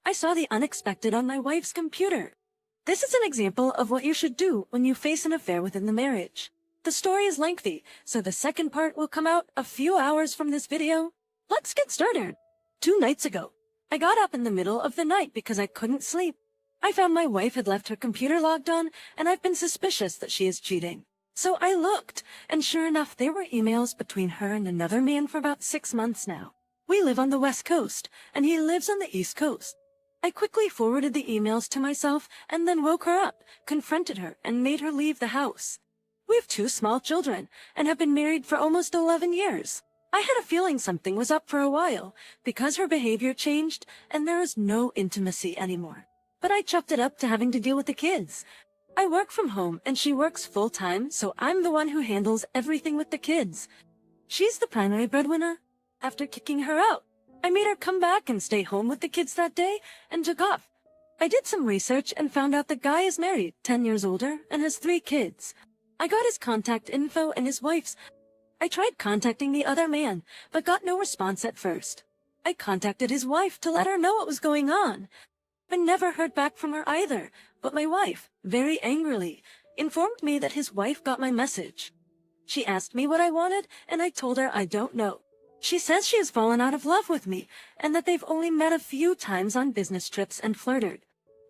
I saw the unexpected on my wife's computer. This is an example of what you should do when you face an affair within the marriage. The story is lengthy, so the second part will come out a few hours from this video. Let's get started. 2 nights ago, I got up in the middle of the night because I couldn't sleep. I found my wife had left her computer logged on, and I've been suspicious that she is cheating. So I looked, and sure enough, there were emails between her and another man for about 6 months now. We live on the West Coast, and he lives on the East Coast. I quickly forwarded the emails to myself and then woke her up, confronted her, and made her leave the house. We have 2 small children and have been married for almost 11 years. I had a feeling something was up for a while because her behavior changed and there is no intimacy anymore. But I chalked it up to having to deal with the kids. I work from home and she works full-time, so I'm the one who handles everything with the kids. She's the primary breadwinner. After kicking her out, I made her come back and stay home with the kids that day and took off. I did some research and found out the guy is married, 10 years older, and has 3 kids. I got his contact info and his wife's. I tried contacting the other man, but got no response at first. I contacted his wife to let her know what was going on. I never heard back from her either, but my wife, very angrily, informed me that his wife got my message. She asked me what I wanted, and I told her I don't know. She says she has fallen out of love with me, and that they've only met a few times on business trips and flirted.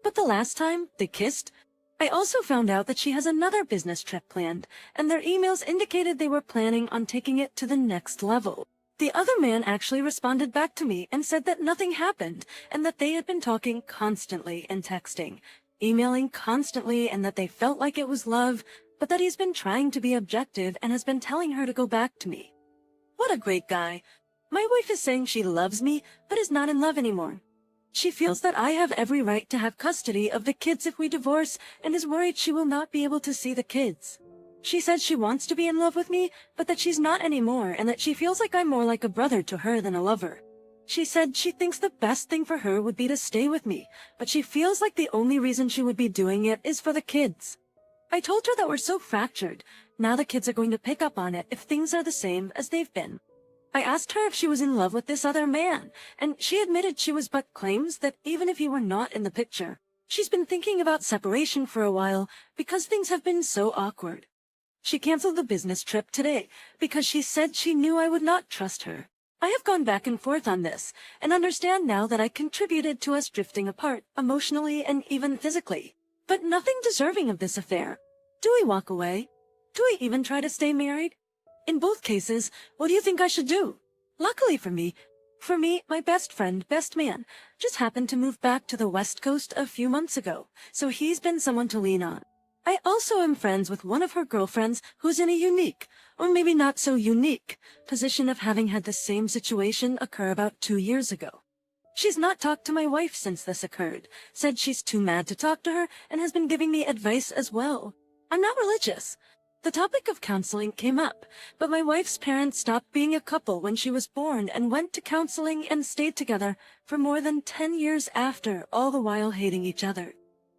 But the last time, they kissed. I also found out that she has another business trip planned, and their emails indicated they were planning on taking it to the next level. The other man actually responded back to me and said that nothing happened, and that they had been talking constantly and texting, emailing constantly, and that they felt like it was love, but that he's been trying to be objective and has been telling her to go back to me. What a great guy. My wife is saying she loves me, but is not in love anymore. She feels that I have every right to have custody of the kids if we divorce, and is worried she will not be able to see the kids. She said she wants to be in love with me, but that she's not anymore, and that she feels like I'm more like a brother to her than a lover. She said she thinks the best thing for her would be to stay with me, but she feels like the only reason she would be doing it is for the kids. I told her that we're so fractured. Now the kids are going to pick up on it if things are the same as they've been. I asked her if she was in love with this other man, and she admitted she was, but claims that even if he were not in the picture, she's been thinking about separation for a while because things have been so awkward. She canceled the business trip today because she said she knew I would not trust her. I have gone back and forth on this and understand now that I contributed to us drifting apart emotionally and even physically, but nothing deserving of this affair. Do we walk away? Do we even try to stay married? In both cases, what do you think I should do? Luckily for me, my best friend, best man, just happened to move back to the West Coast a few months ago, so he's been someone to lean on. I also am friends with one of her girlfriends who's in a unique, or maybe not so unique, position of having had the same situation occur about 2 years ago. She's not talked to my wife since this occurred, said she's too mad to talk to her, and has been giving me advice as well. I'm not religious. The topic of counseling came up, but my wife's parents stopped being a couple when she was born and went to counseling and stayed together for more than 10 years after, all the while hating each other.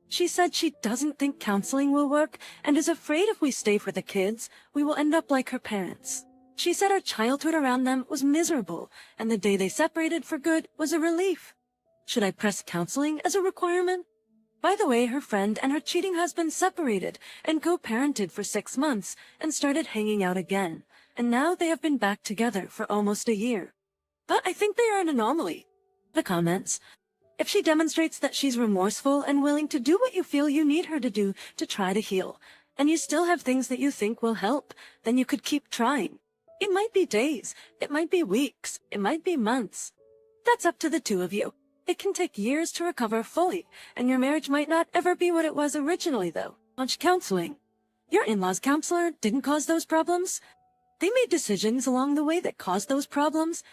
She said she doesn't think counseling will work and is afraid if we stay for the kids, we will end up like her parents. She said her childhood around them was miserable, and the day they separated for good was a relief. Should I press counseling as a requirement? By the way, her friend and her cheating husband separated and co-parented for 6 months and started hanging out again, and now they have been back together for almost a year. But I think they are an anomaly. The comments. If she demonstrates that she's remorseful and willing to do what you feel you need her to do to try to heal, and you still have things that you think will help, then you could keep trying. It might be days, it might be weeks, it might be months. That's up to the 2 of you. It can take years to recover fully, and your marriage might not ever be what it was originally, though. Launch counseling. Your in-laws counselor didn't cause those problems. They made decisions along the way that caused those problems.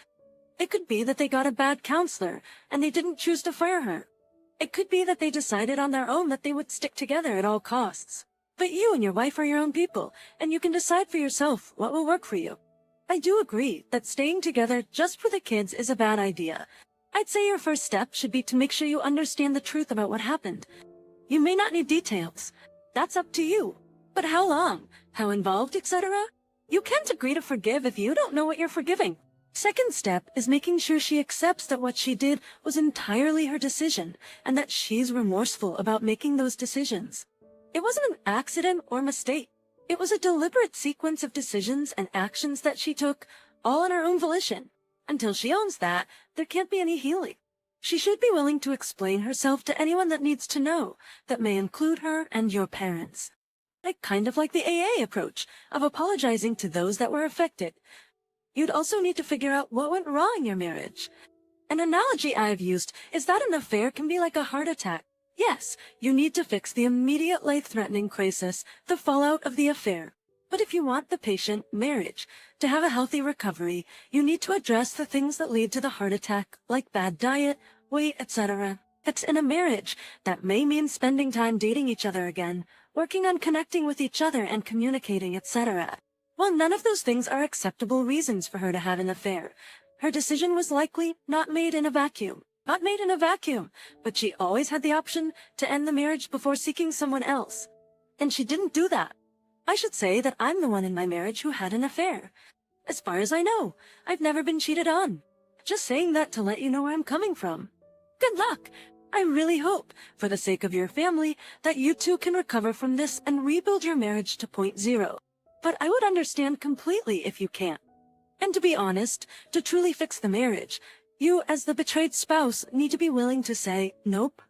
It could be that they got a bad counselor, and they didn't choose to fire her. It could be that they decided on their own that they would stick together at all costs. But you and your wife are your own people, and you can decide for yourself what will work for you. I do agree that staying together just for the kids is a bad idea. I'd say your first step should be to make sure you understand the truth about what happened. You may not need details. That's up to you. But how long? How involved, etc.? You can't agree to forgive if you don't know what you're forgiving. Second step is making sure she accepts that what she did was entirely her decision and that she's remorseful about making those decisions. It wasn't an accident or mistake. It was a deliberate sequence of decisions and actions that she took, all on her own volition. Until she owns that, there can't be any healing. She should be willing to explain herself to anyone that needs to know, that may include her and your parents. Kind of like the AA approach of apologizing to those that were affected. You'd also need to figure out what went wrong in your marriage. An analogy I've used is that an affair can be like a heart attack. Yes, you need to fix the immediate life-threatening crisis, the fallout of the affair. But if you want the patient, marriage, to have a healthy recovery, you need to address the things that lead to the heart attack, like bad diet, weight, etc. It's in a marriage that may mean spending time dating each other again, working on connecting with each other and communicating, etc. Well, none of those things are acceptable reasons for her to have an affair. Her decision was likely not made in a vacuum. Not made in a vacuum, but she always had the option to end the marriage before seeking someone else. And she didn't do that. I should say that I'm the one in my marriage who had an affair. As far as I know, I've never been cheated on. Just saying that to let you know where I'm coming from. Good luck! I really hope, for the sake of your family, that you two can recover from this and rebuild your marriage to point zero. But I would understand completely if you can't. And to be honest, to truly fix the marriage, you, as the betrayed spouse, need to be willing to say, nope.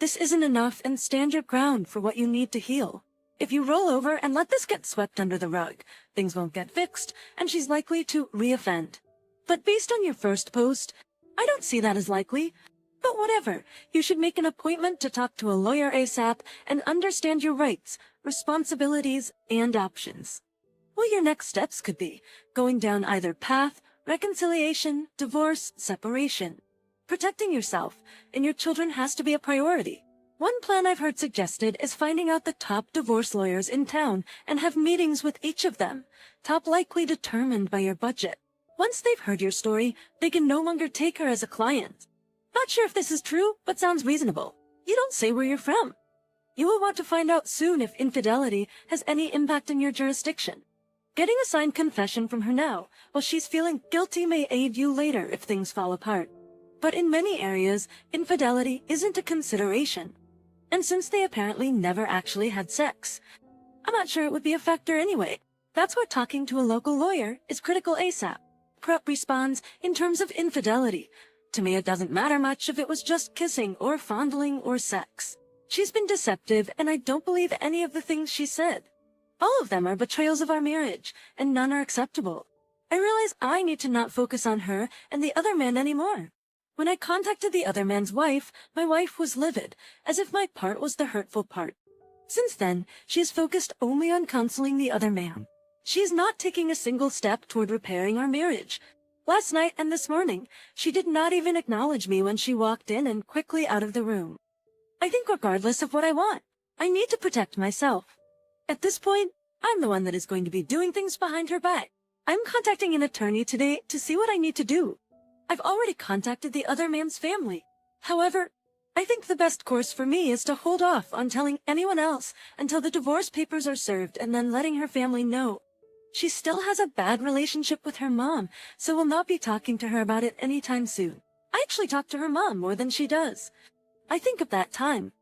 This isn't enough, and stand your ground for what you need to heal. If you roll over and let this get swept under the rug, things won't get fixed, and she's likely to re-offend. But based on your first post, I don't see that as likely. But whatever, you should make an appointment to talk to a lawyer ASAP and understand your rights, responsibilities, and options. Well, your next steps could be going down either path, reconciliation, divorce, separation. Protecting yourself and your children has to be a priority. One plan I've heard suggested is finding out the top divorce lawyers in town and have meetings with each of them, top likely determined by your budget. Once they've heard your story, they can no longer take her as a client. Not sure if this is true, but sounds reasonable. You don't say where you're from. You will want to find out soon if infidelity has any impact in your jurisdiction. Getting a signed confession from her now, while she's feeling guilty, may aid you later if things fall apart. But in many areas, infidelity isn't a consideration. And since they apparently never actually had sex, I'm not sure it would be a factor anyway. That's why talking to a local lawyer is critical ASAP. Prep responds in terms of infidelity. To me, it doesn't matter much if it was just kissing or fondling or sex. She's been deceptive, and I don't believe any of the things she said. All of them are betrayals of our marriage, and none are acceptable. I realize I need to not focus on her and the other man anymore. When I contacted the other man's wife, my wife was livid, as if my part was the hurtful part. Since then, she is focused only on counseling the other man. She is not taking a single step toward repairing our marriage. Last night and this morning, she did not even acknowledge me when she walked in and quickly out of the room. I think regardless of what I want, I need to protect myself. At this point, I'm the one that is going to be doing things behind her back. I'm contacting an attorney today to see what I need to do. I've already contacted the other man's family. However, I think the best course for me is to hold off on telling anyone else until the divorce papers are served and then letting her family know. She still has a bad relationship with her mom, so will not be talking to her about it anytime soon. I actually talk to her mom more than she does. I think of that time.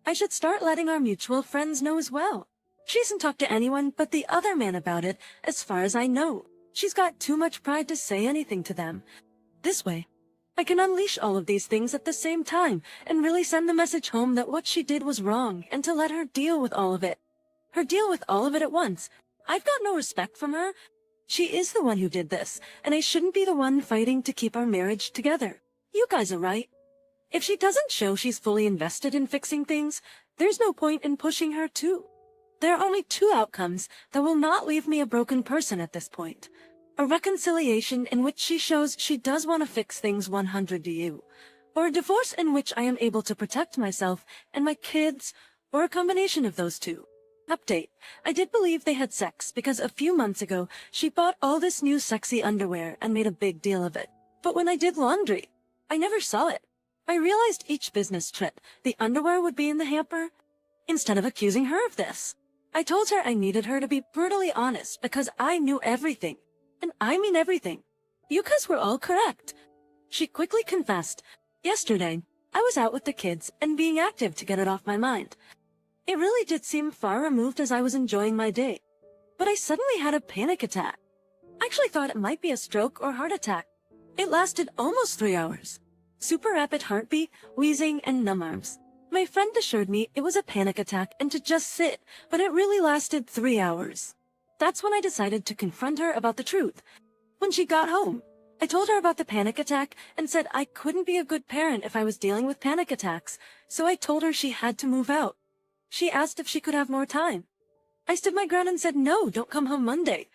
I should start letting our mutual friends know as well. She hasn't talked to anyone but the other man about it, as far as I know. She's got too much pride to say anything to them. This way, I can unleash all of these things at the same time and really send the message home that what she did was wrong and to let her deal with all of it. Her deal with all of it at once. I've got no respect from her. She is the one who did this, and I shouldn't be the one fighting to keep our marriage together. You guys are right. If she doesn't show she's fully invested in fixing things, there's no point in pushing her too. There are only two outcomes that will not leave me a broken person at this point. A reconciliation in which she shows she does want to fix things 100 to you, or a divorce in which I am able to protect myself and my kids, or a combination of those two. Update. I did believe they had sex because a few months ago she bought all this new sexy underwear and made a big deal of it. But when I did laundry, I never saw it. I realized each business trip the underwear would be in the hamper. Instead of accusing her of this, I told her I needed her to be brutally honest because I knew everything. And I mean everything. You guys were all correct. She quickly confessed. Yesterday, I was out with the kids and being active to get it off my mind. It really did seem far removed as I was enjoying my day. But I suddenly had a panic attack. I actually thought it might be a stroke or heart attack. It lasted almost 3 hours. Super rapid heartbeat, wheezing, and numb arms. My friend assured me it was a panic attack and to just sit, but it really lasted 3 hours. That's when I decided to confront her about the truth. When she got home, I told her about the panic attack and said I couldn't be a good parent if I was dealing with panic attacks, so I told her she had to move out. She asked if she could have more time. I stood my ground and said no, don't come home Monday.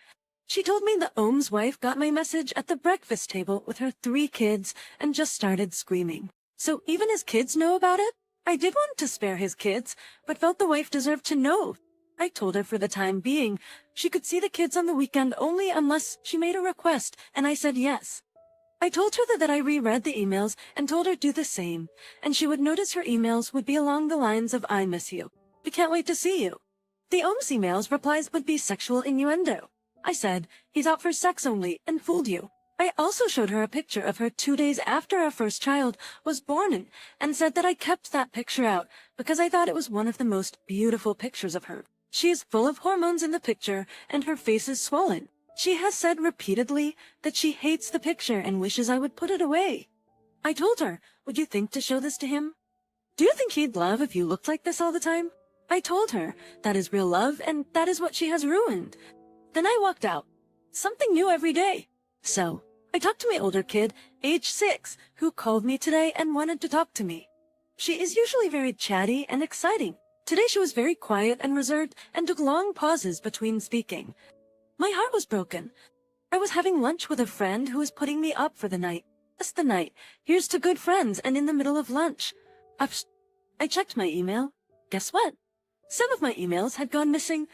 She told me the Ohm's wife got my message at the breakfast table with her 3 kids and just started screaming. So even his kids know about it? I did want to spare his kids, but felt the wife deserved to know. I told her for the time being, she could see the kids on the weekend only unless she made a request, and I said yes. I told her that I reread the emails and told her do the same, and she would notice her emails would be along the lines of I miss you. We can't wait to see you. The Ohm's emails replies would be sexual innuendo. I said, he's out for sex only, and fooled you. I also showed her a picture of her 2 days after our first child was born and said that I kept that picture out because I thought it was one of the most beautiful pictures of her. She is full of hormones in the picture and her face is swollen. She has said repeatedly that she hates the picture and wishes I would put it away. I told her, would you think to show this to him? Do you think he'd love if you looked like this all the time? I told her that is real love and that is what she has ruined. Then I walked out. Something new every day. So, I talked to my older kid, age 6, who called me today and wanted to talk to me. She is usually very chatty and exciting. Today she was very quiet and reserved and took long pauses between speaking. My heart was broken. I was having lunch with a friend who was putting me up for the night. Just the night. Here's to good friends and in the middle of lunch. I checked my email. Guess what? Some of my emails had gone missing.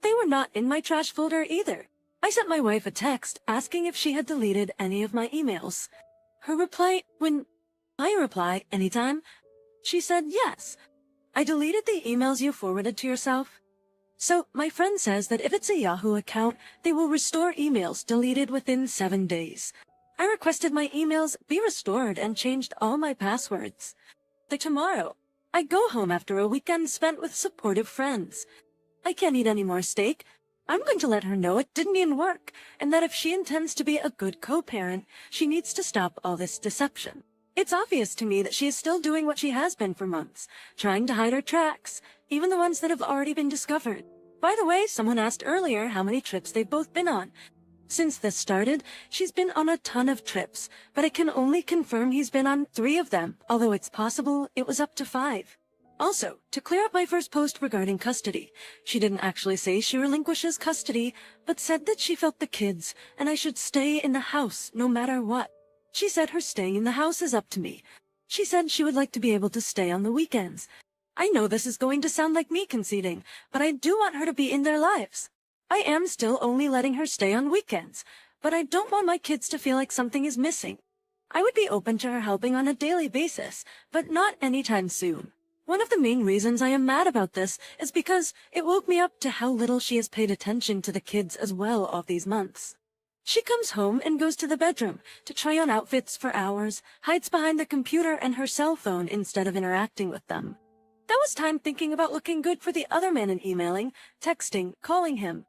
They were not in my trash folder either. I sent my wife a text asking if she had deleted any of my emails. Her reply, when I reply anytime, she said yes. I deleted the emails you forwarded to yourself. So, my friend says that if it's a Yahoo account, they will restore emails deleted within 7 days. I requested my emails be restored and changed all my passwords. Tomorrow, I go home after a weekend spent with supportive friends. I can't eat any more steak. I'm going to let her know it didn't even work, and that if she intends to be a good co-parent, she needs to stop all this deception. It's obvious to me that she is still doing what she has been for months, trying to hide her tracks, even the ones that have already been discovered. By the way, someone asked earlier how many trips they've both been on. Since this started, she's been on a ton of trips, but I can only confirm he's been on 3 of them, although it's possible it was up to 5. Also, to clear up my first post regarding custody, she didn't actually say she relinquishes custody, but said that she felt the kids, and I should stay in the house no matter what. She said her staying in the house is up to me. She said she would like to be able to stay on the weekends. I know this is going to sound like me conceding, but I do want her to be in their lives. I am still only letting her stay on weekends, but I don't want my kids to feel like something is missing. I would be open to her helping on a daily basis, but not anytime soon. One of the main reasons I am mad about this is because it woke me up to how little she has paid attention to the kids as well all these months. She comes home and goes to the bedroom to try on outfits for hours, hides behind the computer and her cell phone instead of interacting with them. That was time thinking about looking good for the other men and emailing, texting, calling him.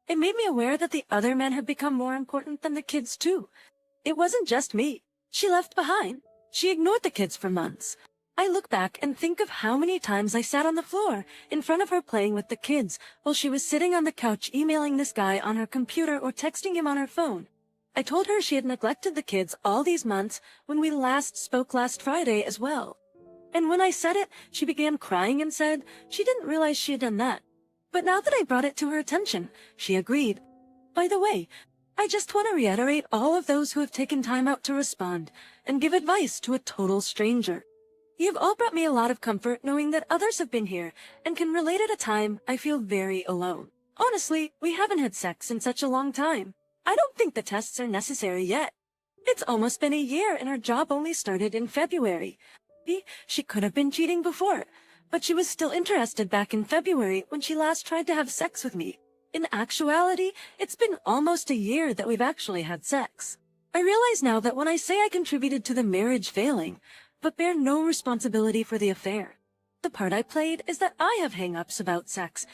It made me aware that the other men have become more important than the kids too. It wasn't just me. She left behind. She ignored the kids for months. I look back and think of how many times I sat on the floor in front of her playing with the kids while she was sitting on the couch emailing this guy on her computer or texting him on her phone. I told her she had neglected the kids all these months when we last spoke last Friday as well. And when I said it, she began crying and said she didn't realize she had done that. But now that I brought it to her attention, she agreed. By the way, I just want to reiterate all of those who have taken time out to respond and give advice to a total stranger. You've all brought me a lot of comfort knowing that others have been here and can relate at a time I feel very alone. Honestly, we haven't had sex in such a long time. I don't think the tests are necessary yet. It's almost been a year and our job only started in February. She could have been cheating before, but she was still interested back in February when she last tried to have sex with me. In actuality, it's been almost a year that we've actually had sex. I realize now that when I say I contributed to the marriage failing, but bear no responsibility for the affair, the part I played is that I have hang-ups about sex.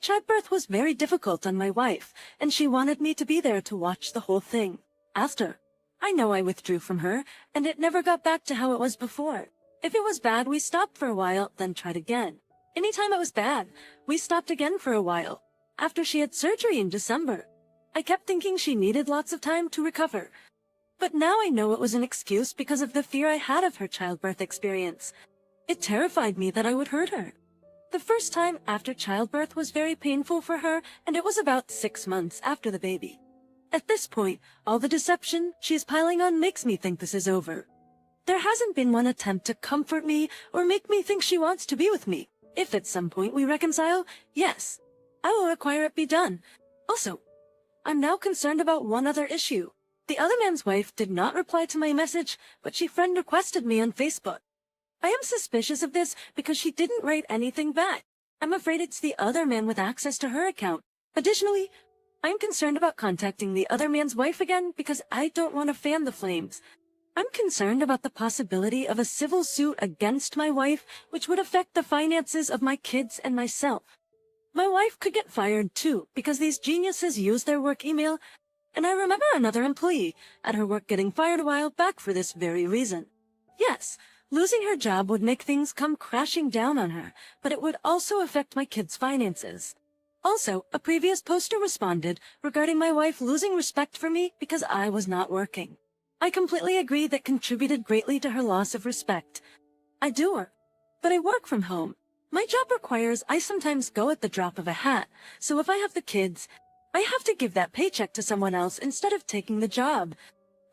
Childbirth was very difficult on my wife, and she wanted me to be there to watch the whole thing. After, I know I withdrew from her, and it never got back to how it was before. If it was bad, we stopped for a while, then tried again. Anytime it was bad, we stopped again for a while. After she had surgery in December, I kept thinking she needed lots of time to recover. But now I know it was an excuse because of the fear I had of her childbirth experience. It terrified me that I would hurt her. The first time after childbirth was very painful for her, and it was about 6 months after the baby. At this point, all the deception she is piling on makes me think this is over. There hasn't been one attempt to comfort me or make me think she wants to be with me. If at some point we reconcile, yes, I will require it be done. Also, I'm now concerned about one other issue. The other man's wife did not reply to my message, but she friend requested me on Facebook. I am suspicious of this because she didn't write anything back. I'm afraid it's the other man with access to her account. Additionally, I am concerned about contacting the other man's wife again because I don't want to fan the flames. I'm concerned about the possibility of a civil suit against my wife, which would affect the finances of my kids and myself. My wife could get fired too because these geniuses use their work email. And I remember another employee at her work getting fired a while back for this very reason. Yes, losing her job would make things come crashing down on her, but it would also affect my kids' finances. Also, a previous poster responded regarding my wife losing respect for me because I was not working. I completely agree that contributed greatly to her loss of respect. I do work, but I work from home. My job requires I sometimes go at the drop of a hat, so if I have the kids, I have to give that paycheck to someone else instead of taking the job.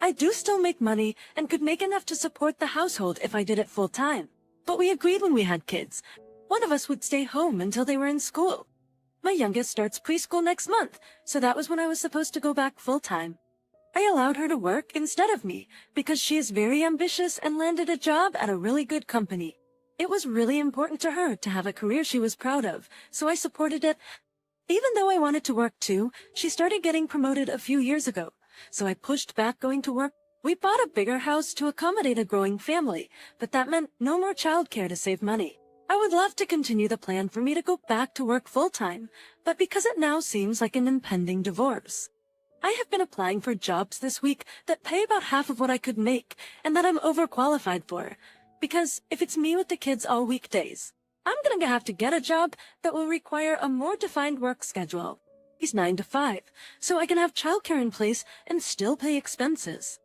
I do still make money and could make enough to support the household if I did it full time. But we agreed when we had kids, one of us would stay home until they were in school. My youngest starts preschool next month, so that was when I was supposed to go back full time. I allowed her to work instead of me because she is very ambitious and landed a job at a really good company. It was really important to her to have a career she was proud of, so I supported it. Even though I wanted to work too, she started getting promoted a few years ago, so I pushed back going to work. We bought a bigger house to accommodate a growing family, but that meant no more childcare to save money. I would love to continue the plan for me to go back to work full-time, but because it now seems like an impending divorce. I have been applying for jobs this week that pay about half of what I could make and that I'm overqualified for, because if it's me with the kids all weekdays, I'm gonna have to get a job that will require a more defined work schedule. He's 9 to 5, so I can have childcare in place and still pay expenses.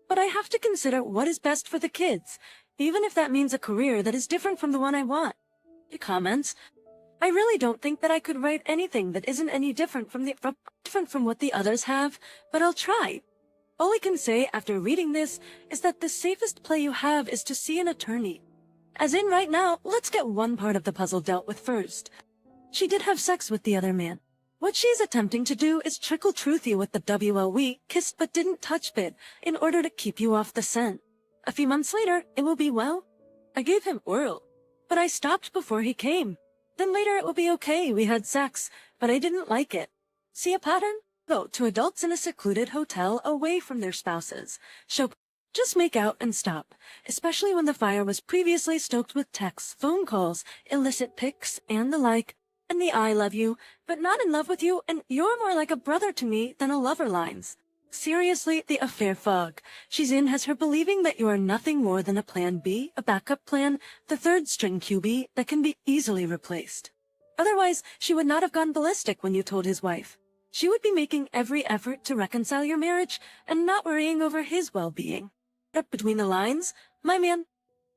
But I have to consider what is best for the kids, even if that means a career that is different from the one I want. He comments, I really don't think that I could write anything that isn't any different from what the others have, but I'll try. All I can say after reading this is that the safest play you have is to see an attorney. As in right now, let's get one part of the puzzle dealt with first. She did have sex with the other man. What she's attempting to do is trickle truth you with the WLW kissed but didn't touch bit in order to keep you off the scent. A few months later, it will be, well, I gave him oral, but I stopped before he came. Then later it will be okay, we had sex, but I didn't like it. See a pattern? Go to adults in a secluded hotel away from their spouses. Just make out and stop, especially when the fire was previously stoked with texts, phone calls, illicit pics, and the like, and the I love you, but not in love with you, and you're more like a brother to me than a lover lines. Seriously, the affair fog she's in has her believing that you are nothing more than a plan B, a backup plan, the third string QB that can be easily replaced. Otherwise, she would not have gone ballistic when you told his wife. She would be making every effort to reconcile your marriage and not worrying over his well-being. But between the lines, my man,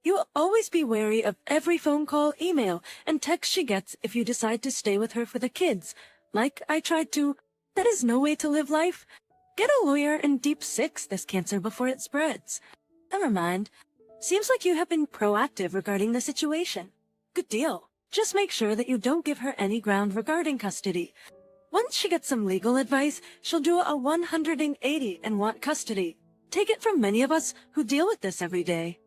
you will always be wary of every phone call, email, and text she gets if you decide to stay with her for the kids. Like I tried to. That is no way to live life. Get a lawyer and deep six this cancer before it spreads. Never mind. Seems like you have been proactive regarding the situation. Good deal. Just make sure that you don't give her any ground regarding custody. Once she gets some legal advice, she'll do a 180 and want custody. Take it from many of us who deal with this every day.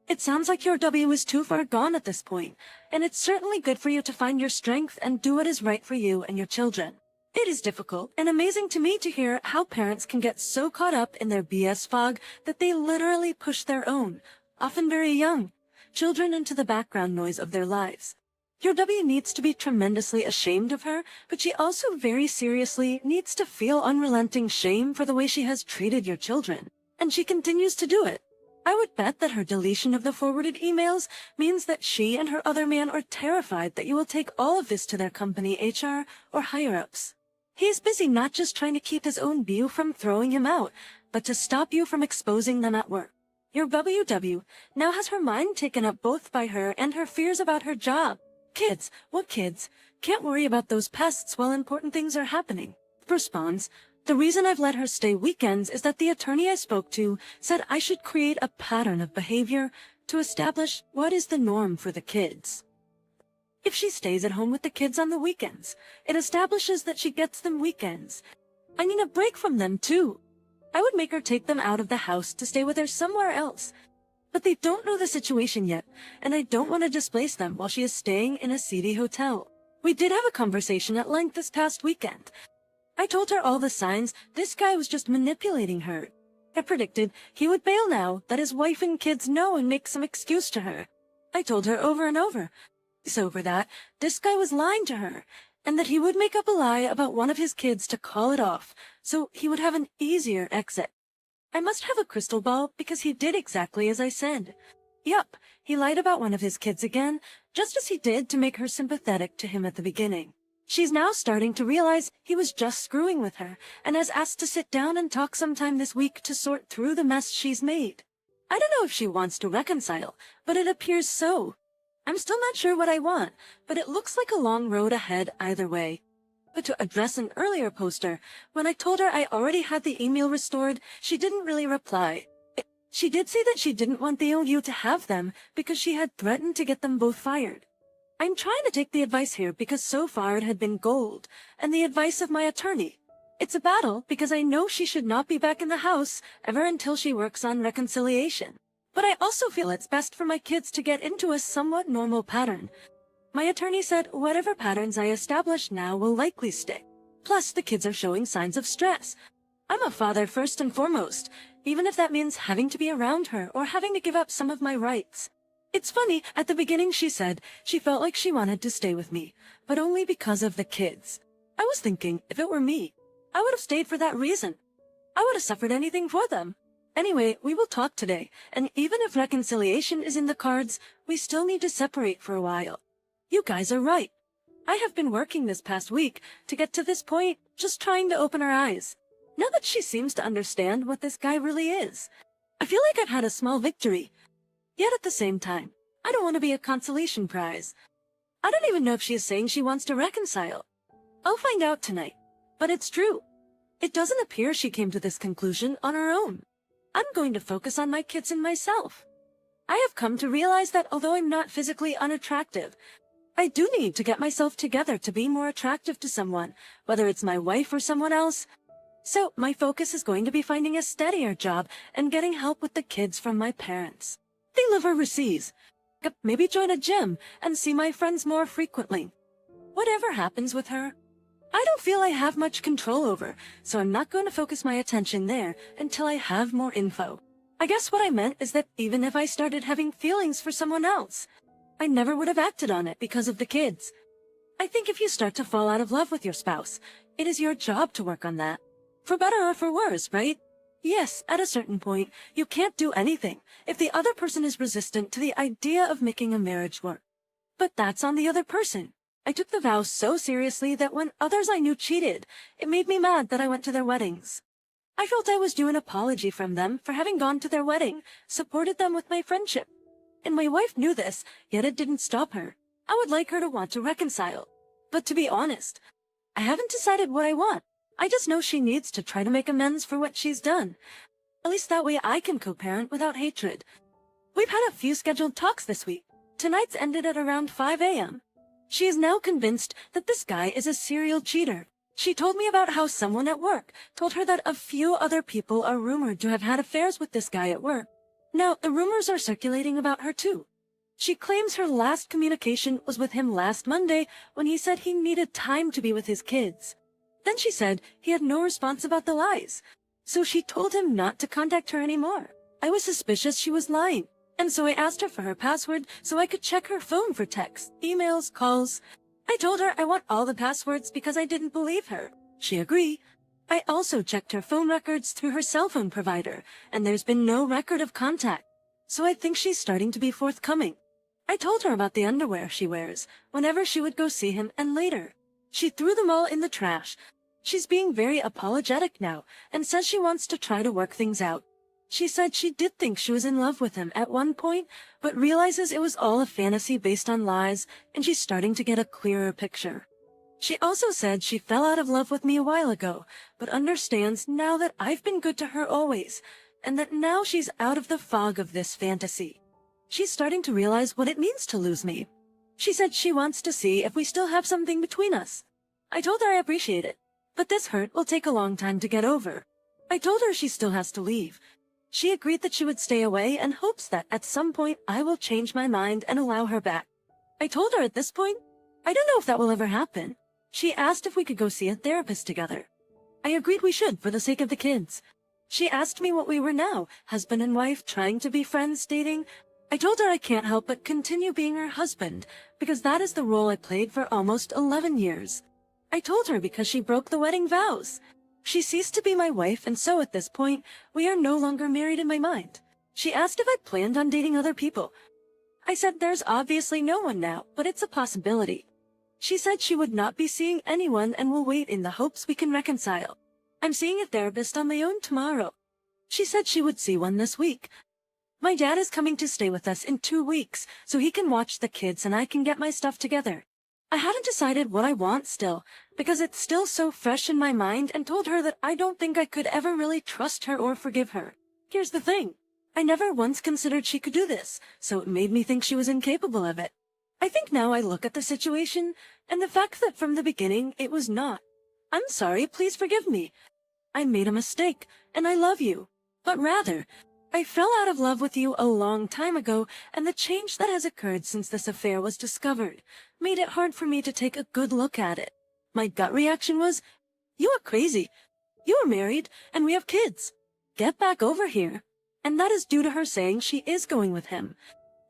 It sounds like your W is too far gone at this point, and it's certainly good for you to find your strength and do what is right for you and your children. It is difficult and amazing to me to hear how parents can get so caught up in their BS fog that they literally push their own, often very young, children into the background noise of their lives. Your W needs to be tremendously ashamed of her, but she also very seriously needs to feel unrelenting shame for the way she has treated your children. And she continues to do it. I would bet that her deletion of the forwarded emails means that she and her other man are terrified that you will take all of this to their company HR or higher-ups. He is busy not just trying to keep his own BU from throwing him out, but to stop you from exposing them at work. Your WW now has her mind taken up both by her and her fears about her job. Kids, what kids? Can't worry about those pests while important things are happening. Responds, the reason I've let her stay weekends is that the attorney I spoke to said I should create a pattern of behavior to establish what is the norm for the kids. If she stays at home with the kids on the weekends, it establishes that she gets them weekends. I need a break from them too. I would make her take them out of the house to stay with her somewhere else. But they don't know the situation yet, and I don't want to displace them while she is staying in a seedy hotel. We did have a conversation at length this past weekend. I told her all the signs this guy was just manipulating her. I predicted he would bail now that his wife and kids know and make some excuse to her. I told her over and over. So for that, this guy was lying to her, and that he would make up a lie about one of his kids to call it off, so he would have an easier exit. I must have a crystal ball because he did exactly as I said. Yup, he lied about one of his kids again, just as he did to make her sympathetic to him at the beginning. She's now starting to realize he was just screwing with her, and has asked to sit down and talk sometime this week to sort through the mess she's made. I don't know if she wants to reconcile, but it appears so. I'm still not sure what I want, but it looks like a long road ahead either way. But to address an earlier poster, when I told her I already had the email restored, she didn't really reply. She did say that she didn't want the OU to have them because she had threatened to get them both fired. I'm trying to take the advice here because so far it had been gold, and the advice of my attorney. It's a battle because I know she should not be back in the house ever until she works on reconciliation. But I also feel it's best for my kids to get into a somewhat normal pattern. My attorney said whatever patterns I establish now will likely stick. Plus, the kids are showing signs of stress. I'm a father first and foremost, even if that means having to be around her or having to give up some of my rights. It's funny, at the beginning she said she felt like she wanted to stay with me, but only because of the kids. I was thinking, if it were me, I would have stayed for that reason. I would have suffered anything for them. Anyway, we will talk today, and even if reconciliation is in the cards, we still need to separate for a while. You guys are right. I have been working this past week to get to this point, just trying to open her eyes. Now that she seems to understand what this guy really is, I feel like I've had a small victory. Yet at the same time, I don't want to be a consolation prize. I don't even know if she is saying she wants to reconcile. I'll find out tonight. But it's true. It doesn't appear she came to this conclusion on her own. I'm going to focus on my kids and myself. I have come to realize that although I'm not physically unattractive, I do need to get myself together to be more attractive to someone, whether it's my wife or someone else. So my focus is going to be finding a steadier job and getting help with the kids from my parents. They live overseas. Maybe join a gym and see my friends more frequently. Whatever happens with her, I don't feel I have much control over, so I'm not going to focus my attention there until I have more info. I guess what I meant is that even if I started having feelings for someone else, I never would have acted on it because of the kids. I think if you start to fall out of love with your spouse, it is your job to work on that. For better or for worse, right? Yes, at a certain point, you can't do anything if the other person is resistant to the idea of making a marriage work. But that's on the other person. I took the vows so seriously that when others I knew cheated, it made me mad that I went to their weddings. I felt I was due an apology from them for having gone to their wedding, supported them with my friendship. And my wife knew this, yet it didn't stop her. I would like her to want to reconcile. But to be honest, I haven't decided what I want. I just know she needs to try to make amends for what she's done. At least that way I can co-parent without hatred. We've had a few scheduled talks this week. Tonight's ended at around 5 a.m. She is now convinced that this guy is a serial cheater. She told me about how someone at work told her that a few other people are rumored to have had affairs with this guy at work. Now, the rumors are circulating about her too. She claims her last communication was with him last Monday when he said he needed time to be with his kids. Then she said he had no response about the lies. So she told him not to contact her anymore. I was suspicious she was lying, and so I asked her for her password so I could check her phone for texts, emails, calls. I told her I want all the passwords because I didn't believe her. She agreed. I also checked her phone records through her cell phone provider, and there's been no record of contact. So I think she's starting to be forthcoming. I told her about the underwear she wears whenever she would go see him, and later she threw them all in the trash. She's being very apologetic now and says she wants to try to work things out. She said she did think she was in love with him at one point, but realizes it was all a fantasy based on lies, and she's starting to get a clearer picture. She also said she fell out of love with me a while ago, but understands now that I've been good to her always, and that now she's out of the fog of this fantasy. She's starting to realize what it means to lose me. She said she wants to see if we still have something between us. I told her I appreciate it, but this hurt will take a long time to get over. I told her she still has to leave. She agreed that she would stay away and hopes that at some point I will change my mind and allow her back. I told her at this point, I don't know if that will ever happen. She asked if we could go see a therapist together. I agreed we should for the sake of the kids. She asked me what we were now, husband and wife, trying to be friends, dating. I told her I can't help but continue being her husband, because that is the role I played for almost 11 years. I told her because she broke the wedding vows. She ceased to be my wife, and so at this point, we are no longer married in my mind. She asked if I planned on dating other people. I said there's obviously no one now, but it's a possibility. She said she would not be seeing anyone and will wait in the hopes we can reconcile. I'm seeing a therapist on my own tomorrow. She said she would see one this week. My dad is coming to stay with us in 2 weeks, so he can watch the kids and I can get my stuff together. I hadn't decided what I want still, because it's still so fresh in my mind, and told her that I don't think I could ever really trust her or forgive her. Here's the thing. I never once considered she could do this, so it made me think she was incapable of it. I think now I look at the situation, and the fact that from the beginning it was not. I'm sorry, please forgive me. I made a mistake, and I love you. But rather, I fell out of love with you a long time ago, and the change that has occurred since this affair was discovered made it hard for me to take a good look at it. My gut reaction was, you are crazy. You are married, and we have kids. Get back over here. And that is due to her saying she is going with him.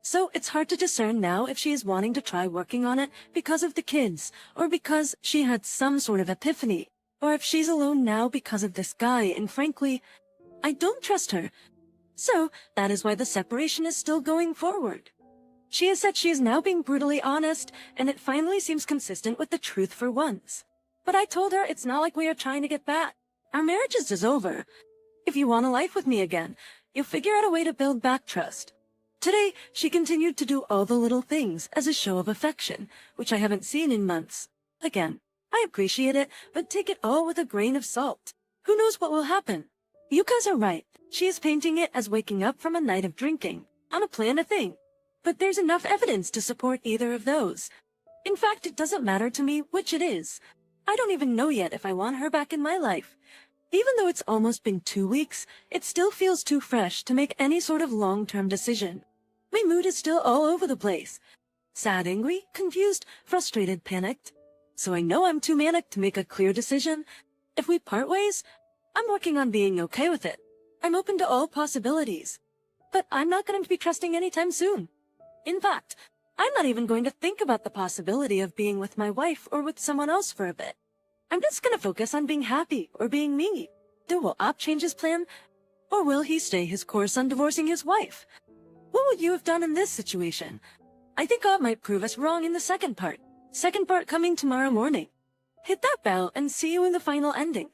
So it's hard to discern now if she is wanting to try working on it because of the kids, or because she had some sort of epiphany, or if she's alone now because of this guy, and frankly, I don't trust her. So that is why the separation is still going forward. She has said she is now being brutally honest, and it finally seems consistent with the truth for once. But I told her it's not like we are trying to get back. Our marriage is just over. If you want a life with me again, you'll figure out a way to build back trust. Today, she continued to do all the little things as a show of affection, which I haven't seen in months. Again, I appreciate it, but take it all with a grain of salt. Who knows what will happen? You guys are right. She is painting it as waking up from a night of drinking. On a plan a thing. But there's enough evidence to support either of those. In fact, it doesn't matter to me which it is. I don't even know yet if I want her back in my life. Even though it's almost been 2 weeks, it still feels too fresh to make any sort of long-term decision. My mood is still all over the place. Sad, angry, confused, frustrated, panicked. So I know I'm too manic to make a clear decision. If we part ways, I'm working on being okay with it. I'm open to all possibilities. But I'm not going to be trusting anytime soon. In fact, I'm not even going to think about the possibility of being with my wife or with someone else for a bit. I'm just going to focus on being happy or being me. Will Op change his plan? Or will he stay his course on divorcing his wife? What would you have done in this situation? I think Op might prove us wrong in the second part. Second part coming tomorrow morning. Hit that bell and see you in the final ending.